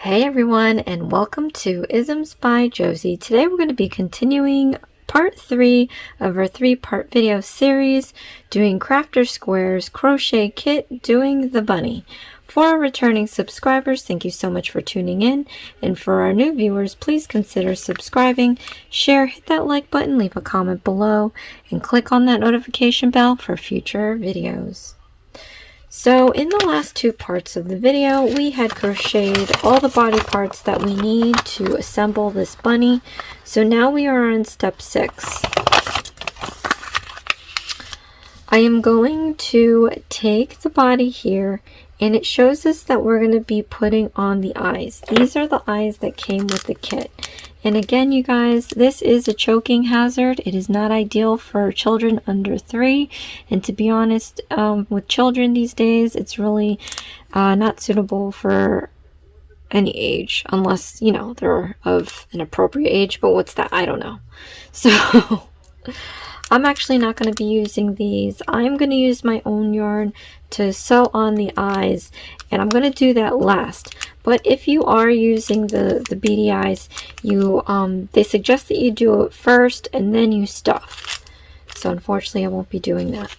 Hey everyone, and welcome to Isms by Josie. Today we're going to be continuing part 3 of our 3-part video series doing Crafter Square's Crochet Kit doing the bunny. For our returning subscribers, thank you so much for tuning in, and for our new viewers, please consider subscribing, share, hit that like button, leave a comment below, and click on that notification bell for future videos. So in the last 2 parts of the video, we had crocheted all the body parts that we need to assemble this bunny. So now we are on step 6. I am going to take the body here, and it shows us that we're going to be putting on the eyes. These are the eyes that came with the kit. And again, you guys, this is a choking hazard. It is not ideal for children under 3. And to be honest, with children these days, it's really not suitable for any age, unless, you know, they're of an appropriate age. But what's that? I don't know. So I'm actually not going to be using these. I'm going to use my own yarn to sew on the eyes, and I'm going to do that last. But if you are using the beady eyes, they suggest that you do it first and then you stuff. So unfortunately I won't be doing that.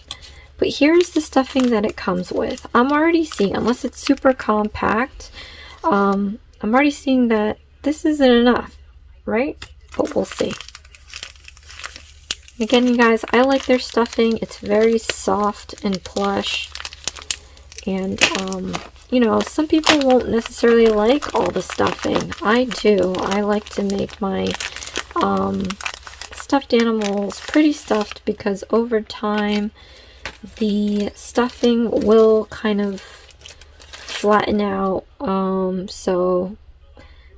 But here's the stuffing that it comes with. I'm already seeing, unless it's super compact, I'm already seeing that this isn't enough, right? But we'll see. Again, you guys, I like their stuffing. It's very soft and plush. And, you know, some people won't necessarily like all the stuffing. I do. I like to make my stuffed animals pretty stuffed because over time the stuffing will kind of flatten out. So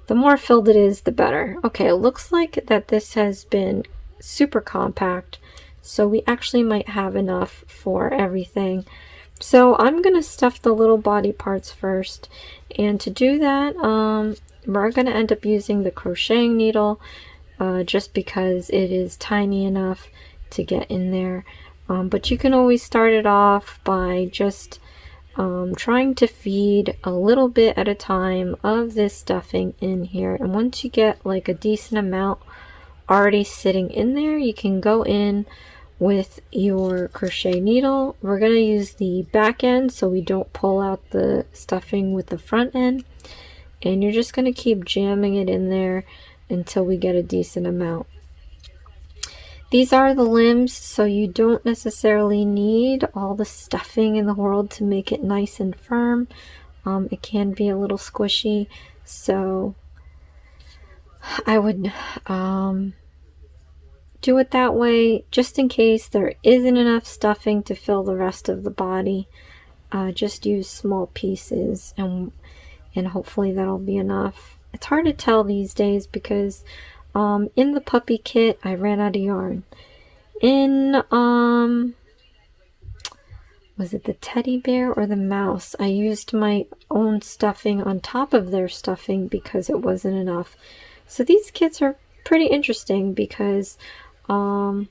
the more filled it is, the better. Okay, it looks like that this has been super compact, so we actually might have enough for everything. So I'm going to stuff the little body parts first, and to do that we're going to end up using the crocheting needle just because it is tiny enough to get in there. But you can always start it off by just trying to feed a little bit at a time of this stuffing in here, and once you get like a decent amount already sitting in there, you can go in with your crochet needle. We're going to use the back end so we don't pull out the stuffing with the front end, and you're just going to keep jamming it in there until we get a decent amount. These are the limbs, so you don't necessarily need all the stuffing in the world to make it nice and firm. It can be a little squishy, so I would do it that way just in case there isn't enough stuffing to fill the rest of the body. Just use small pieces, and hopefully that'll be enough. It's hard to tell these days because in the puppy kit I ran out of yarn. In was it the teddy bear or the mouse, I used my own stuffing on top of their stuffing because it wasn't enough. So these kits are pretty interesting because you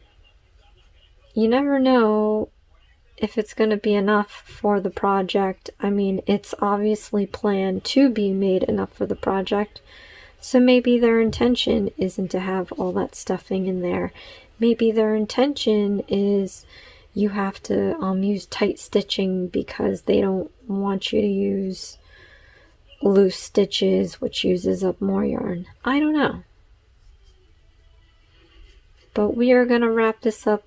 never know if it's going to be enough for the project. I mean, it's obviously planned to be made enough for the project, so maybe their intention isn't to have all that stuffing in there. Maybe their intention is you have to use tight stitching because they don't want you to use loose stitches, which uses up more yarn. I don't know. But we are going to wrap this up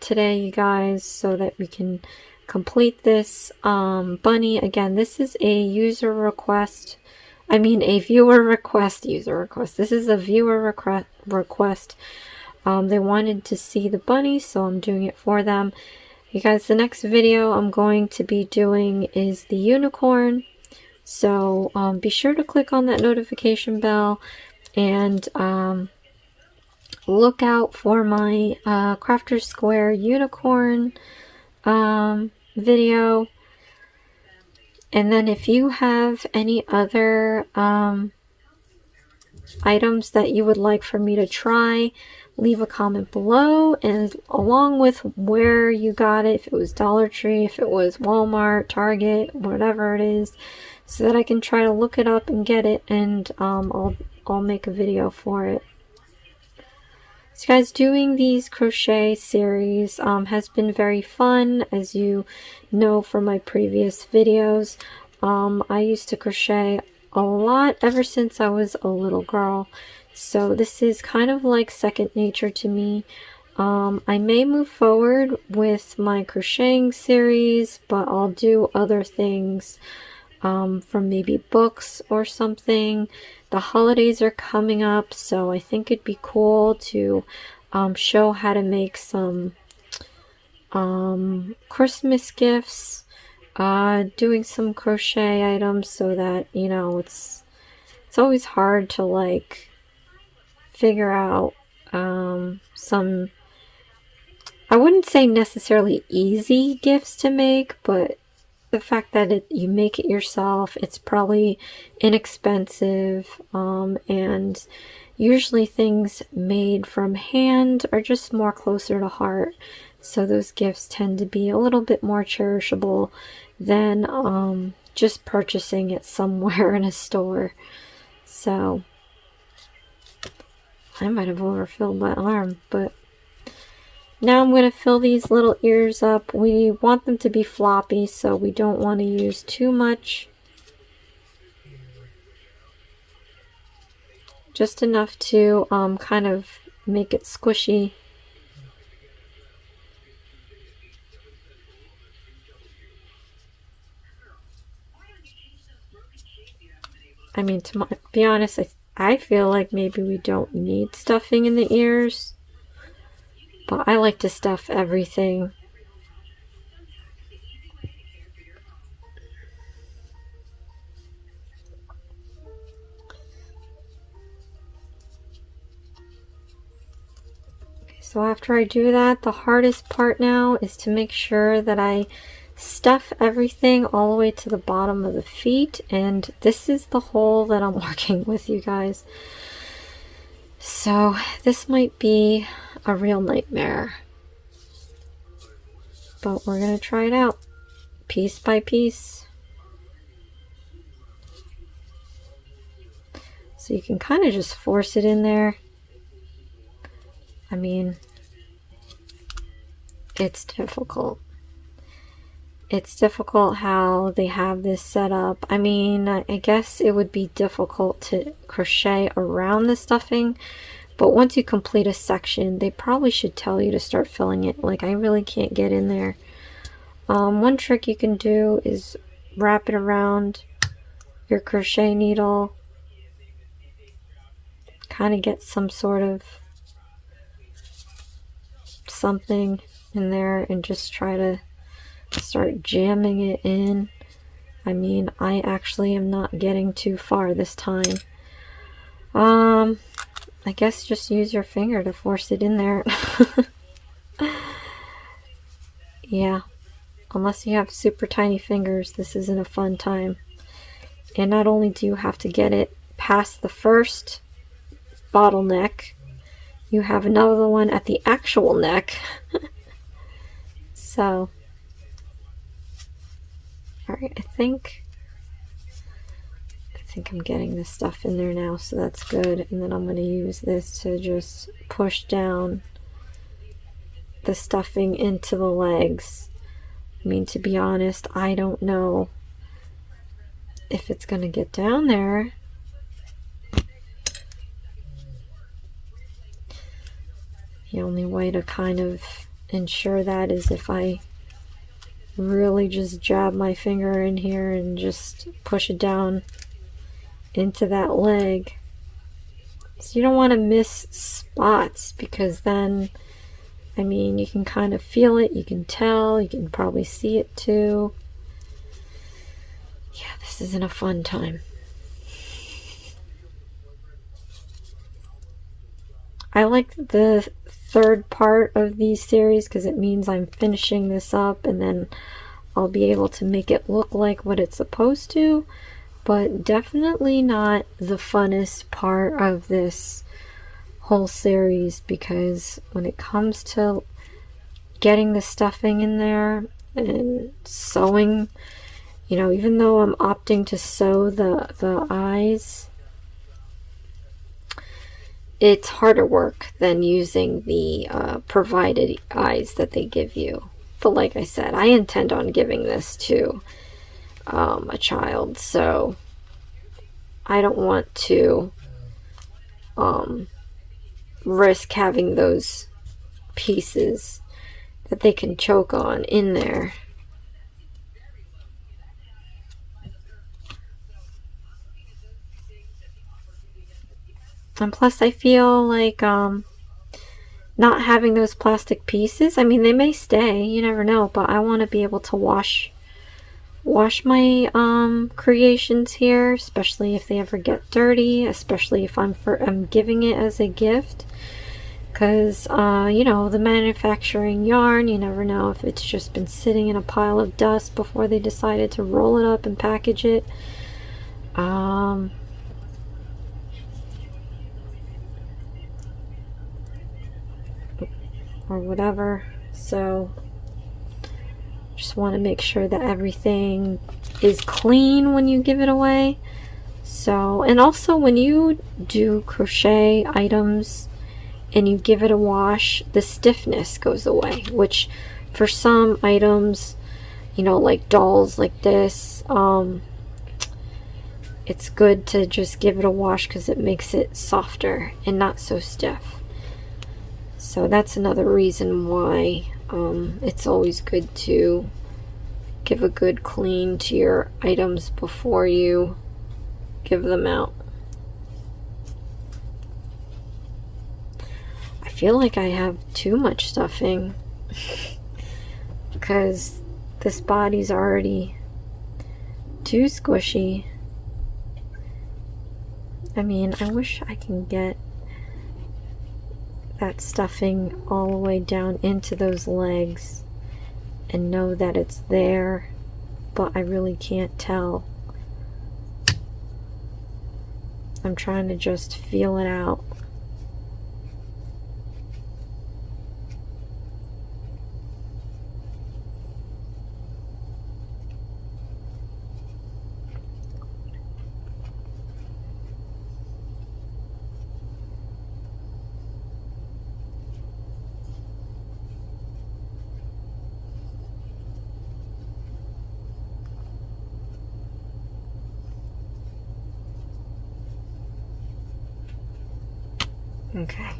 today, you guys, so that we can complete this bunny. Again, this is a user request. I mean, a viewer request, user request. This is a viewer request. They wanted to see the bunny, so I'm doing it for them. You guys, the next video I'm going to be doing is the unicorn. So be sure to click on that notification bell and look out for my Crafter Square unicorn video. And then if you have any other items that you would like for me to try, leave a comment below, and along with where you got it, if it was Dollar Tree, if it was Walmart, Target, whatever it is, so that I can try to look it up and get it, and I'll make a video for it. So guys, doing these crochet series has been very fun, as you know from my previous videos. I used to crochet a lot ever since I was a little girl, so this is kind of like second nature to me. I may move forward with my crocheting series, but I'll do other things from maybe books or something. The holidays are coming up, so I think it'd be cool to show how to make some Christmas gifts, doing some crochet items, so that, you know, it's always hard to like figure out some, I wouldn't say necessarily easy gifts to make, but the fact that you make it yourself, it's probably inexpensive, and usually things made from hand are just more closer to heart, so those gifts tend to be a little bit more cherishable than just purchasing it somewhere in a store. So I might have overfilled my arm, but now I'm going to fill these little ears up. We want them to be floppy, so we don't want to use too much. Just enough to kind of make it squishy. I mean, to be honest, I feel like maybe we don't need stuffing in the ears. But I like to stuff everything. Okay, so after I do that, the hardest part now is to make sure that I stuff everything all the way to the bottom of the feet. And this is the hole that I'm working with, you guys. So this might be a real nightmare, but we're gonna try it out piece by piece. So you can kind of just force it in there. I mean, it's difficult. It's difficult how they have this set up. I mean, I guess it would be difficult to crochet around the stuffing, but once you complete a section, they probably should tell you to start filling it. Like, I really can't get in there. One trick you can do is wrap it around your crochet needle. Kind of get some sort of something in there and just try to start jamming it in. I mean, I actually am not getting too far this time. I guess just use your finger to force it in there. Yeah, unless you have super tiny fingers, this isn't a fun time. And not only do you have to get it past the first bottleneck, you have another one at the actual neck. So, alright, I think I'm getting this stuff in there now, so that's good. And then I'm going to use this to just push down the stuffing into the legs. I mean, to be honest, I don't know if it's going to get down there. The only way to kind of ensure that is if I really just jab my finger in here and just push it down into that leg. So you don't want to miss spots, because then, I mean, you can kind of feel it, you can tell, you can probably see it too. Yeah, this isn't a fun time. I like the third part of these series because it means I'm finishing this up, and then I'll be able to make it look like what it's supposed to. But definitely not the funnest part of this whole series, because when it comes to getting the stuffing in there and sewing You know, even though I'm opting to sew the eyes, it's harder work than using the provided eyes that they give you. But like I said, I intend on giving this to a child, so I don't want to risk having those pieces that they can choke on in there. And plus I feel like not having those plastic pieces, I mean, they may stay, you never know, but I want to be able to wash my creations here, especially if they ever get dirty, especially if I'm giving it as a gift, because you know, the manufacturing yarn, you never know if it's just been sitting in a pile of dust before they decided to roll it up and package it. Or whatever. So just want to make sure that everything is clean when you give it away. So, and also when you do crochet items and you give it a wash, the stiffness goes away, which for some items, you know, like dolls like this, it's good to just give it a wash because it makes it softer and not so stiff. So that's another reason why it's always good to give a good clean to your items before you give them out. I feel like I have too much stuffing because this body's already too squishy. I mean, I wish I can get that stuffing all the way down into those legs and know that it's there, but I really can't tell. I'm trying to just feel it out. Okay.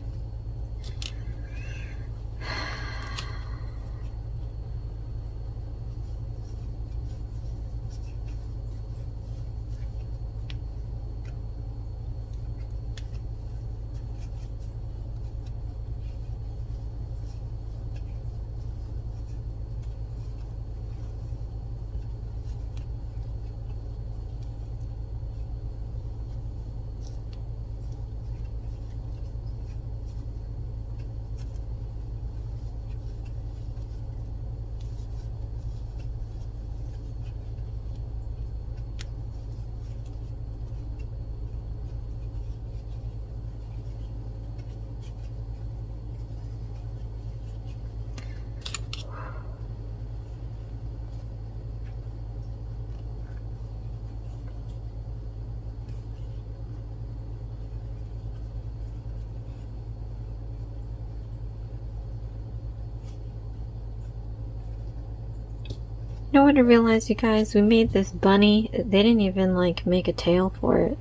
You know what I realized, you guys? We made this bunny. They didn't even like make a tail for it.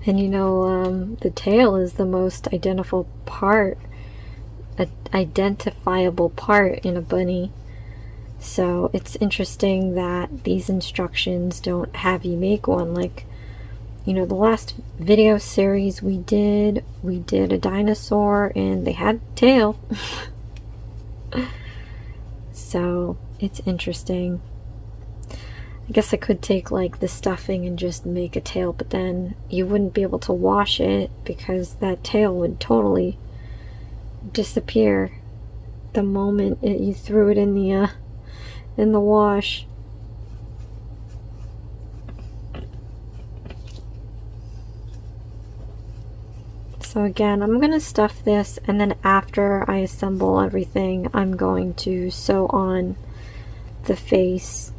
And you know, the tail is the most identifiable part in a bunny. So it's interesting that these instructions don't have you make one. Like, you know, the last video series we did a dinosaur and they had a tail. So it's interesting. I guess I could take like the stuffing and just make a tail, but then you wouldn't be able to wash it because that tail would totally disappear the moment you threw it in the wash. So again, I'm going to stuff this, and then after I assemble everything, I'm going to sew on the face.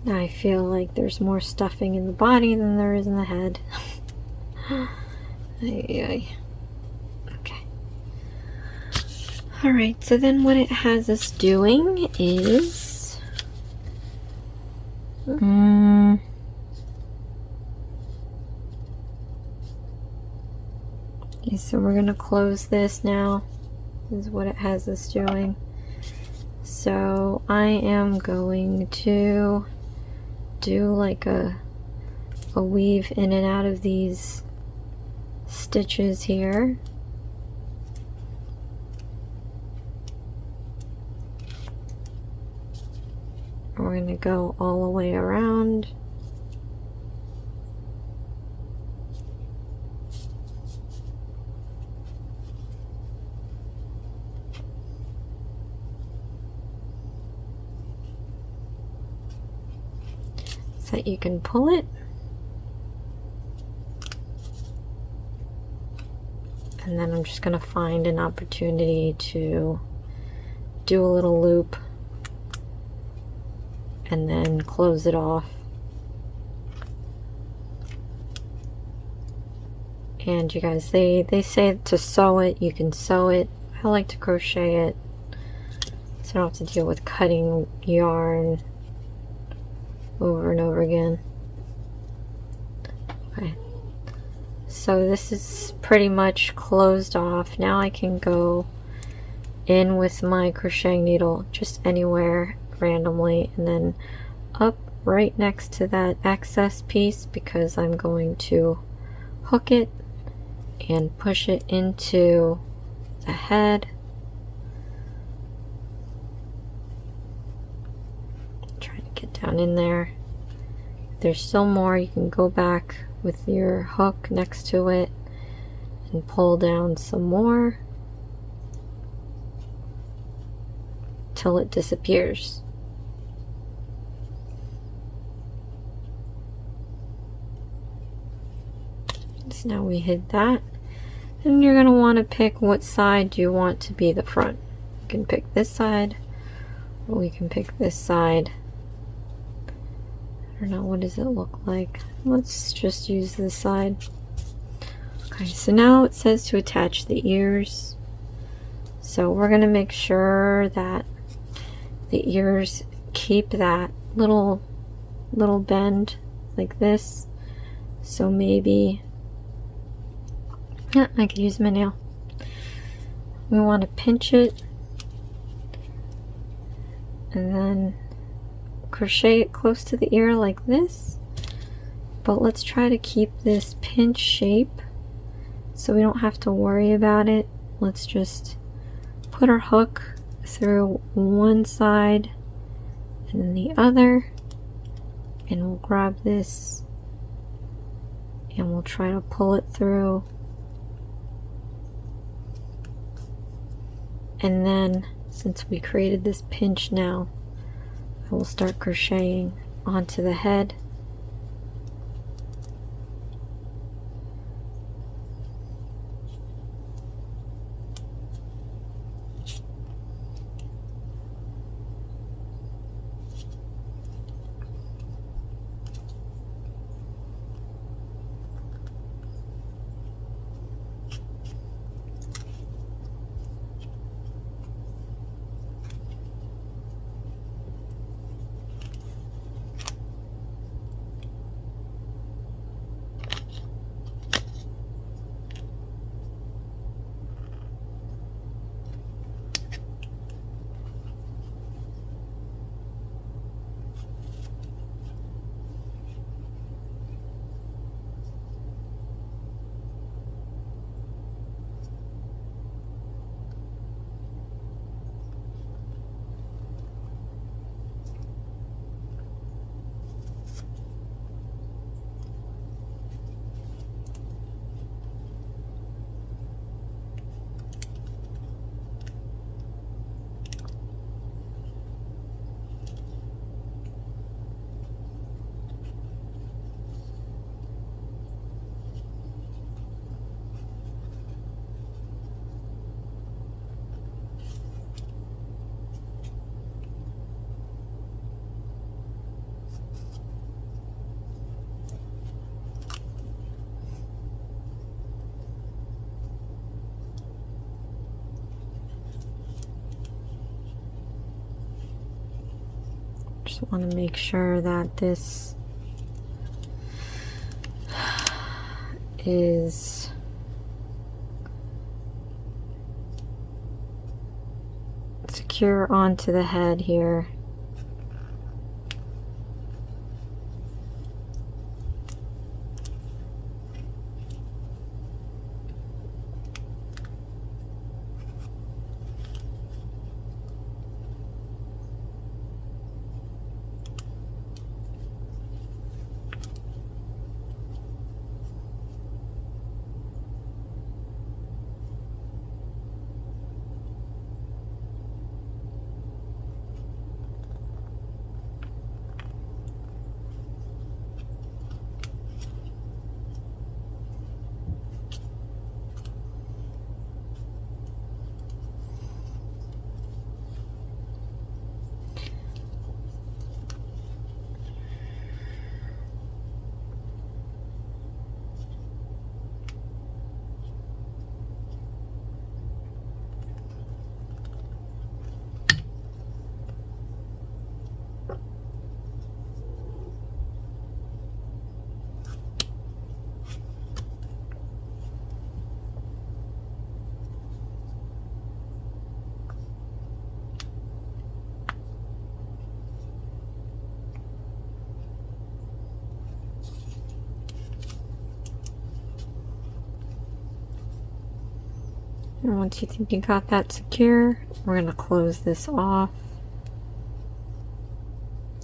Now I feel like there's more stuffing in the body than there is in the head. Okay. Alright, so then what it has us doing is... okay, so we're going to close this now. This is what it has us doing. So I am going to do like a weave in and out of these stitches here. We're going to go all the way around. So that you can pull it. And then I'm just going to find an opportunity to do a little loop and then close it off. And you guys, they say to sew it, you can sew it. I like to crochet it so I don't have to deal with cutting yarn over and over again. Okay. So this is pretty much closed off. Now I can go in with my crocheting needle just anywhere randomly and then up right next to that excess piece, because I'm going to hook it and push it into the head. Trying to get down in there. If there's still more, you can go back with your hook next to it and pull down some more till it disappears. So now we hid that, and you're going to want to pick what side you want to be the front. You can pick this side, or we can pick this side. I don't know, what does it look like? Let's just use this side. Okay, so now it says to attach the ears. So we're going to make sure that the ears keep that little bend like this. So maybe, yeah, I could use my nail. We want to pinch it and then crochet it close to the ear like this, but let's try to keep this pinch shape so we don't have to worry about it. Let's just put our hook through one side and then the other, and we'll grab this and we'll try to pull it through, and then since we created this pinch now, I will start crocheting onto the head. Just want to make sure that this is secure onto the head here. And once you think you got that secure, we're going to close this off.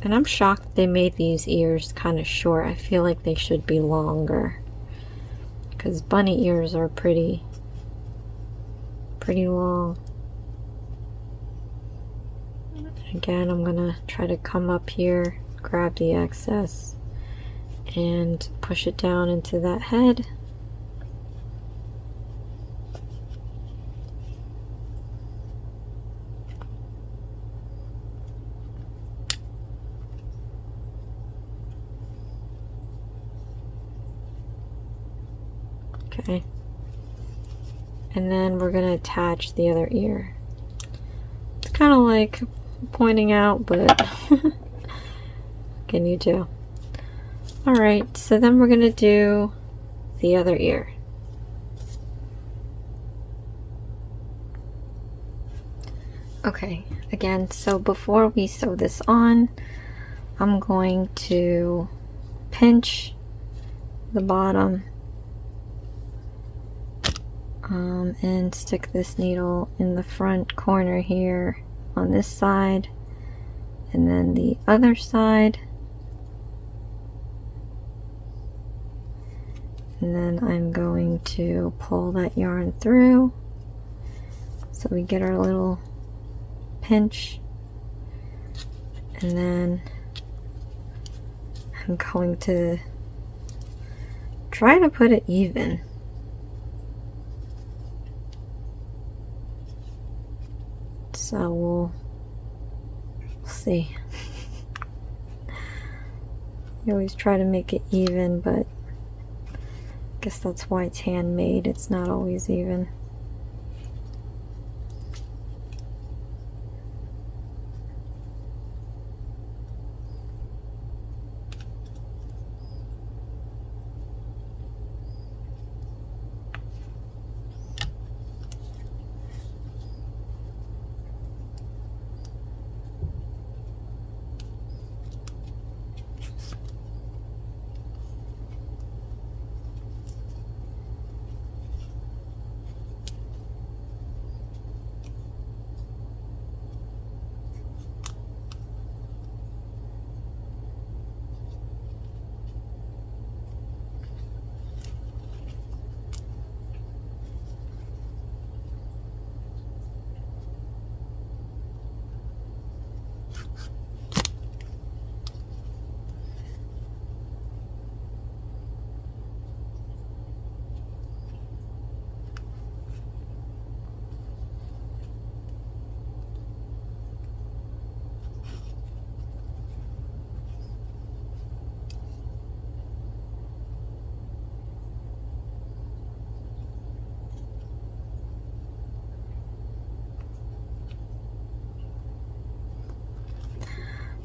And I'm shocked they made these ears kind of short. I feel like they should be longer, because bunny ears are pretty long. Again, I'm going to try to come up here, grab the excess, and push it down into that head. Okay, and then we're going to attach the other ear. It's kind of like pointing out, but can you do? Alright, so then we're going to do the other ear. Okay, again, so before we sew this on, I'm going to pinch the bottom and stick this needle in the front corner here on this side, and then the other side, and then I'm going to pull that yarn through so we get our little pinch, and then I'm going to try to put it even. So we'll see. You always try to make it even, but I guess that's why it's handmade. It's not always even.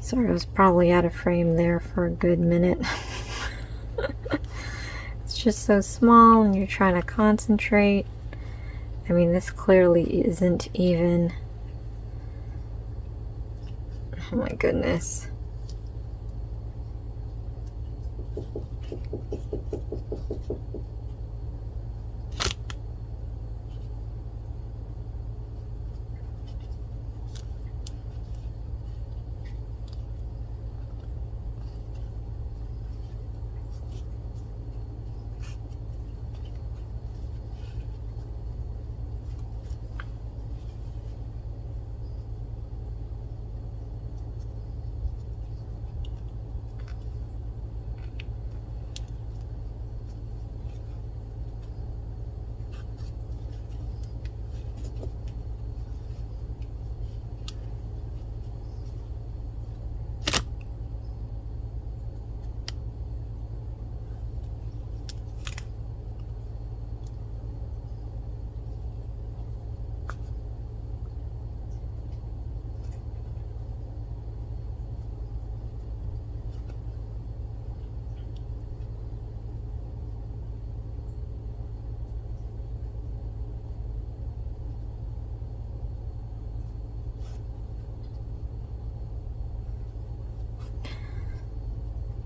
Sorry, I was probably out of frame there for a good minute. It's just so small and you're trying to concentrate. I mean, this clearly isn't even... Oh my goodness.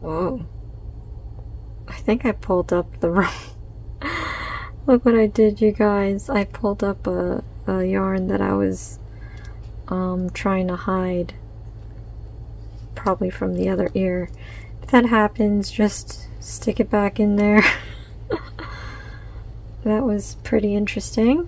Whoa. I think I pulled up the wrong... Look what I did, you guys. I pulled up a yarn that I was trying to hide. Probably from the other ear. If that happens, just stick it back in there. That was pretty interesting.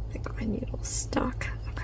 I think my needle's stuck. Okay.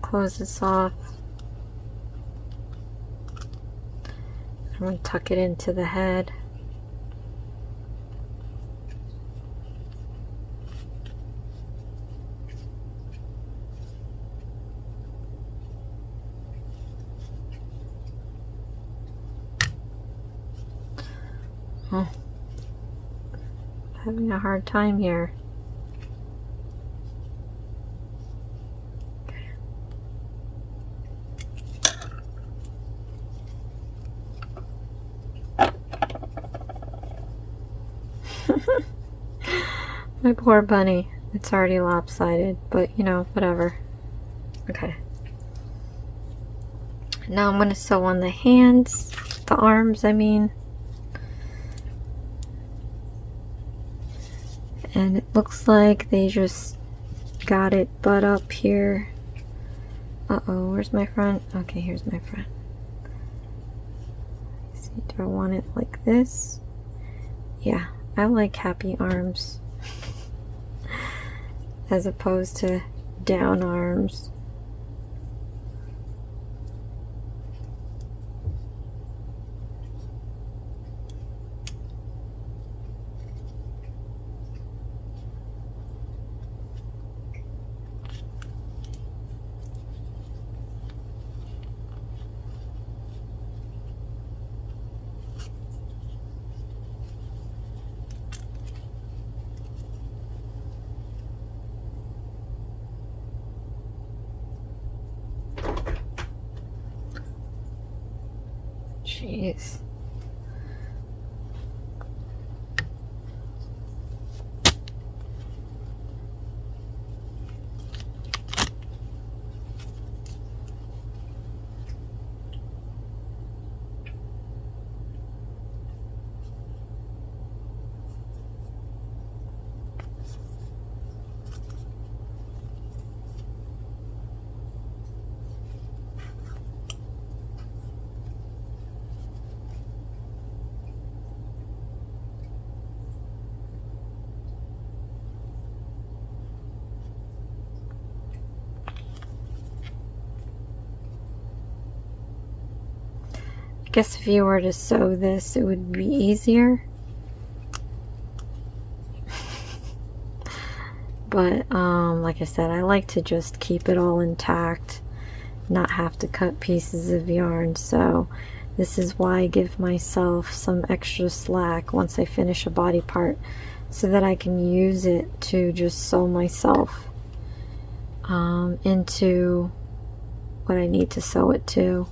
Close this off. I'm going to tuck it into the head. Oh, having a hard time here. My poor bunny. It's already lopsided, but you know, whatever. Okay. Now I'm going to sew on the hands, the arms, I mean. And it looks like they just got it butt up here. Uh-oh, where's my front? Okay, here's my front. Let's see, do I want it like this? Yeah, I like happy arms. As opposed to down arms. Jeez. I guess if you were to sew this, it would be easier. But like I said, I like to just keep it all intact, not have to cut pieces of yarn. So this is why I give myself some extra slack once I finish a body part, so that I can use it to just sew myself into what I need to sew it to.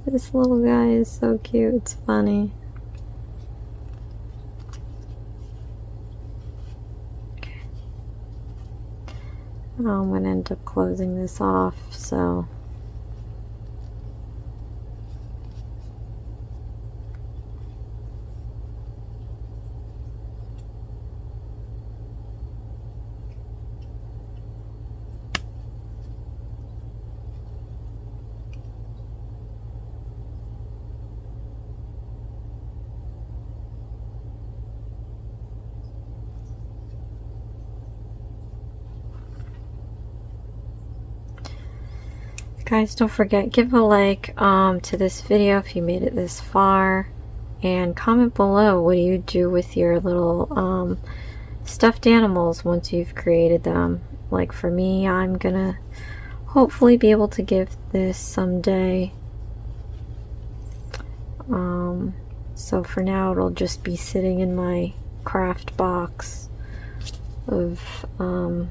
This little guy is so cute, it's funny. Okay. Oh, I'm going to end up closing this off, so... Guys, don't forget, give a like to this video if you made it this far, and comment below what do you do with your little stuffed animals once you've created them. Like for me, I'm gonna hopefully be able to give this someday. So for now it'll just be sitting in my craft box of a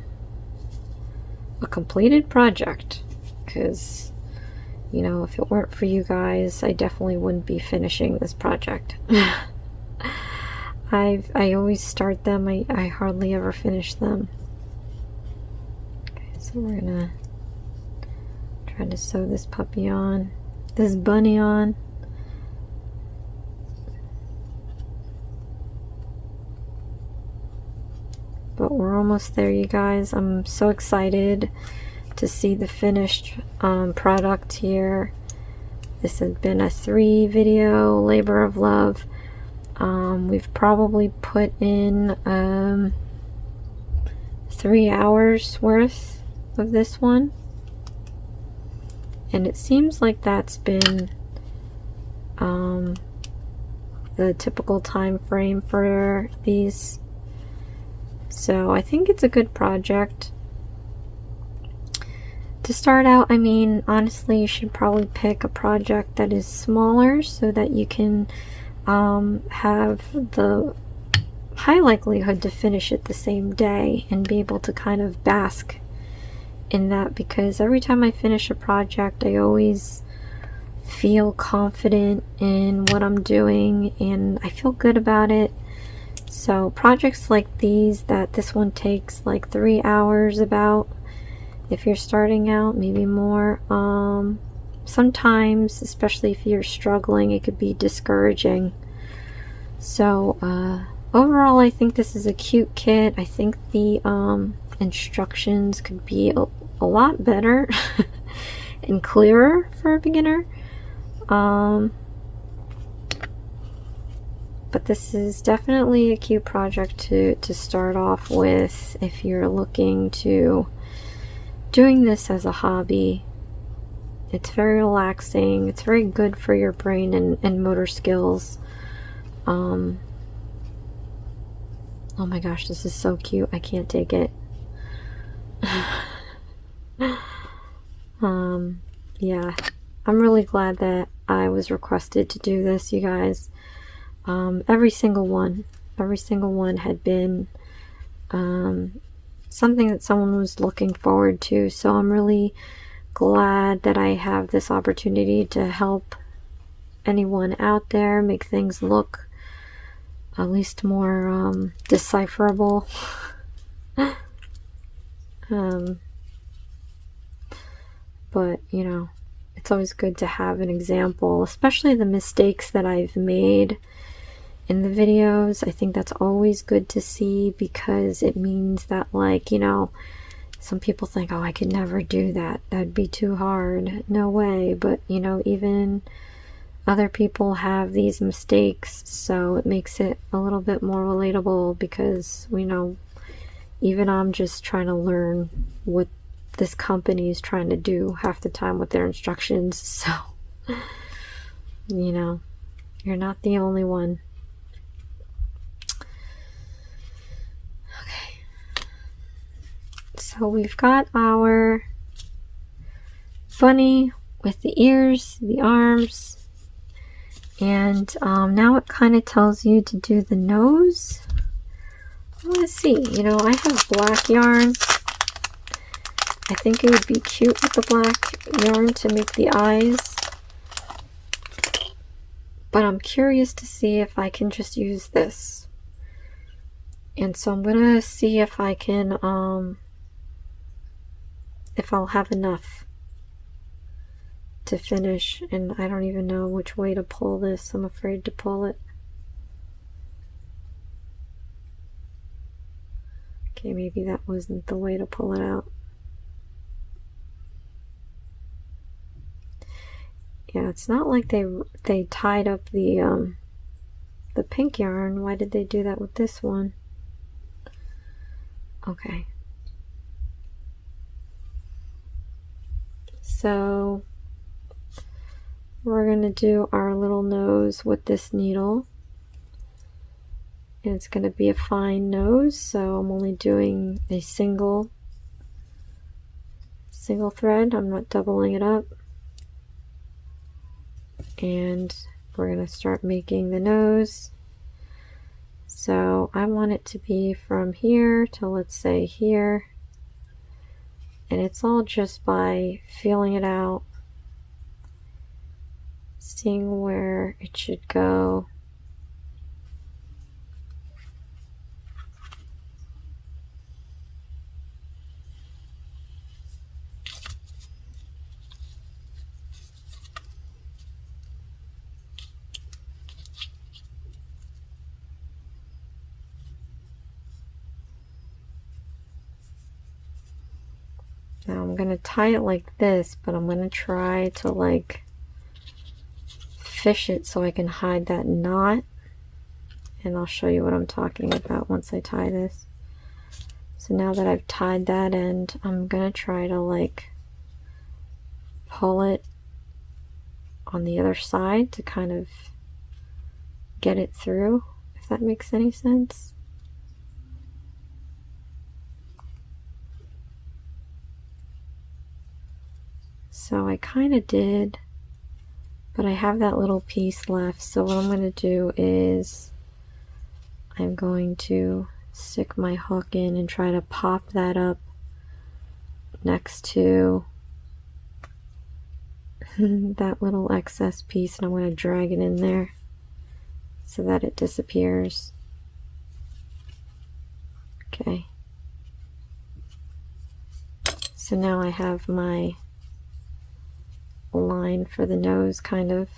completed project. Because, you know, if it weren't for you guys, I definitely wouldn't be finishing this project. I always start them, I hardly ever finish them. Okay, so we're gonna try to sew this puppy on, this bunny on. But we're almost there, you guys. I'm so excited to see the finished product here. This has been a 3-video labor of love. We've probably put in 3 hours worth of this one, and it seems like that's been the typical time frame for these. So I think it's a good project. To start out, I mean, honestly, you should probably pick a project that is smaller so that you can have the high likelihood to finish it the same day and be able to kind of bask in that, because every time I finish a project, I always feel confident in what I'm doing and I feel good about it. So projects like these, that this one takes like 3 hours about, if you're starting out, maybe more. Sometimes, especially if you're struggling, it could be discouraging. So overall, I think this is a cute kit. I think the instructions could be a lot better and clearer for a beginner. But this is definitely a cute project to start off with if you're looking to doing this as a hobby. It's very relaxing. It's very good for your brain and motor skills. Oh my gosh, this is so cute. I can't take it. Yeah, I'm really glad that I was requested to do this, you guys. Every single one had been something that someone was looking forward to, so I'm really glad that I have this opportunity to help anyone out there make things look at least more decipherable. But you know, it's always good to have an example, especially the mistakes that I've made in the videos. I think that's always good to see, because it means that, like, you know, some people think, oh, I could never do that, that'd be too hard. No way. But you know, even other people have these mistakes, so it makes it a little bit more relatable, because you know, even I'm just trying to learn what this company is trying to do half the time with their instructions. So you know, you're not the only one. Okay, so we've got our bunny with the ears, the arms, and now it kind of tells you to do the nose. I want to see, you know, I have black yarns. I think it would be cute with the black yarn to make the eyes, but I'm curious to see if I can just use this. And so I'm gonna see if I can, if I'll have enough to finish. And I don't even know which way to pull this. I'm afraid to pull it. Okay, maybe that wasn't the way to pull it out. Yeah, it's not like they tied up the pink yarn. Why did they do that with this one? Okay. So we're gonna do our little nose with this needle. And it's gonna be a fine nose, so I'm only doing a single thread. I'm not doubling it up. And we're going to start making the nose. So I want it to be from here to, let's say, here. And it's all just by feeling it out, seeing where it should go. Now I'm going to tie it like this, but I'm going to try to like fish it so I can hide that knot. And I'll show you what I'm talking about once I tie this. So now that I've tied that end, I'm going to try to like pull it on the other side to kind of get it through, if that makes any sense. So I kind of did, but I have that little piece left. So what I'm going to do is I'm going to stick my hook in and try to pop that up next to that little excess piece, and I'm going to drag it in there so that it disappears. Okay. So now I have my line for the nose, kind of.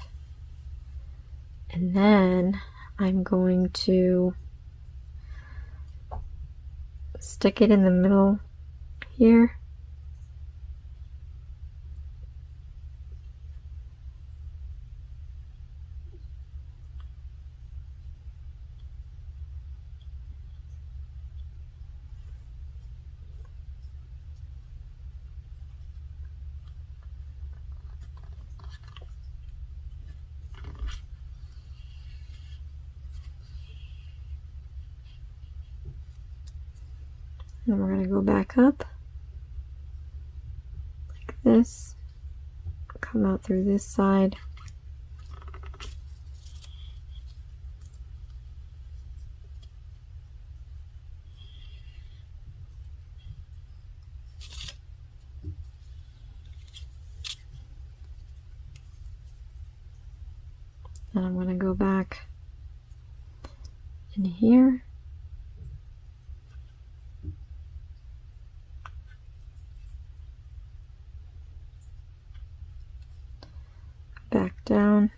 And then I'm going to stick it in the middle here. And we're going to go back up like this. come out through this side. And I'm going to go back in here. Back down.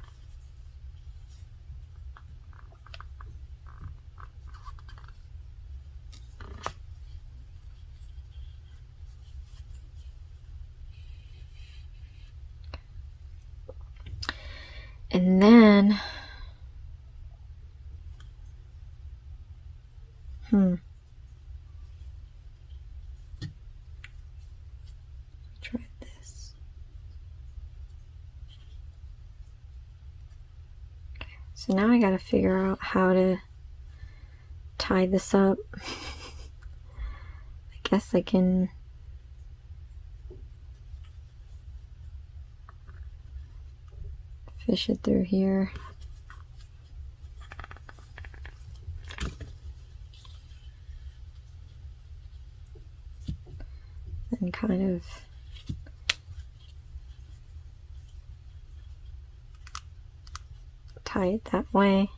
And then, try this. Okay, so now I gotta figure out how to tie this up. I guess I can fish it through here. And kind of tie it that way.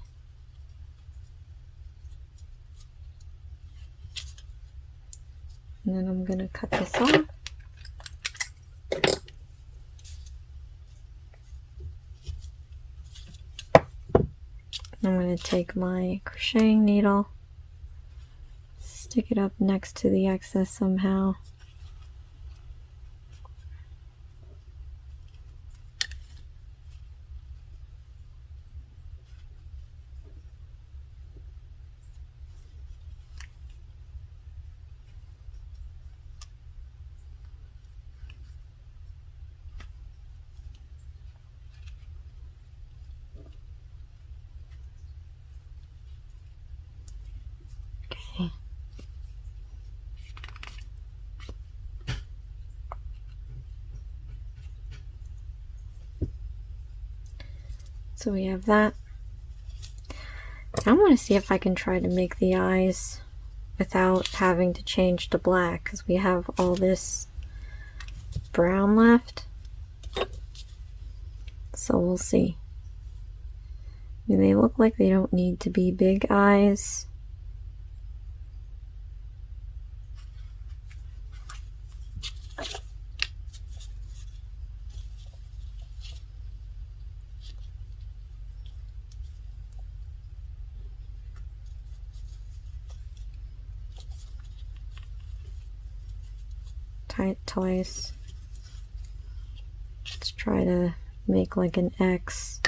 And then I'm going to cut this off. I'm going to take my crocheting needle, stick it up next to the excess somehow. Okay. So we have that. I want to see if I can try to make the eyes without having to change to black, because we have all this brown left. So we'll see. I mean, they look like they don't need to be big eyes. Tie it twice. Let's try to make like an X.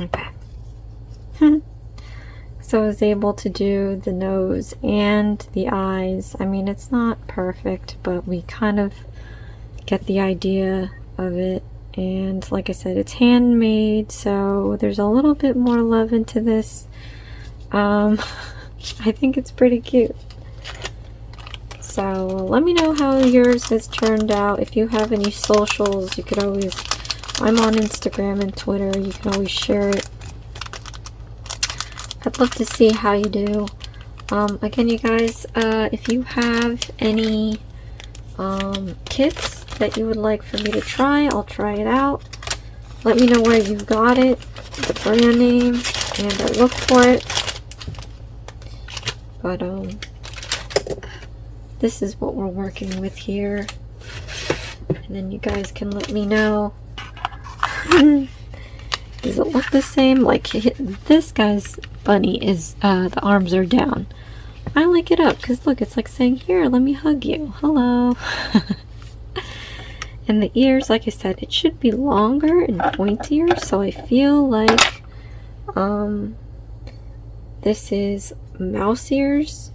Okay. So I was able to do the nose and the eyes. I mean, it's not perfect, but we kind of get the idea of it. And like I said, it's handmade, so there's a little bit more love into this. I think it's pretty cute. So let me know how yours has turned out. If you have any socials, you could always, I'm on Instagram and Twitter, you can always share it. I'd love to see how you do. Again, you guys, if you have any kits that you would like for me to try, I'll try it out. Let me know where you got it, the brand name, and I look for it. But this is what we're working with here, and then you guys can let me know. Does it look the same? Like this guy's bunny is the arms are down. I like it up because look, it's like saying, here, let me hug you, hello. And the ears, like I said, it should be longer and pointier, so I feel like this is mouse ears.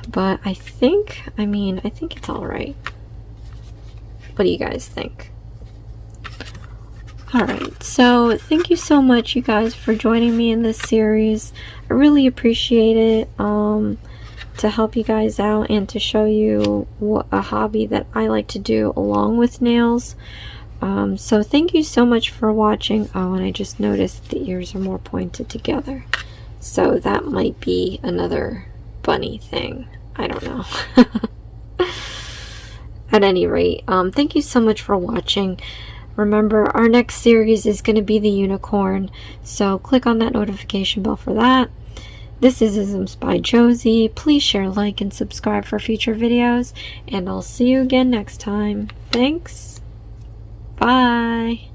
But I think it's alright. What do you guys think? Alright, so thank you so much, you guys, for joining me in this series. I really appreciate it, to help you guys out and to show you a hobby that I like to do along with nails. So thank you so much for watching. Oh, and I just noticed the ears are more pointed together. So that might be another bunny thing. I don't know. At any rate, thank you so much for watching. Remember, our next series is going to be the unicorn, so click on that notification bell for that. This is IsmsbyJosie. Please share, like, and subscribe for future videos, and I'll see you again next time. Thanks. Bye.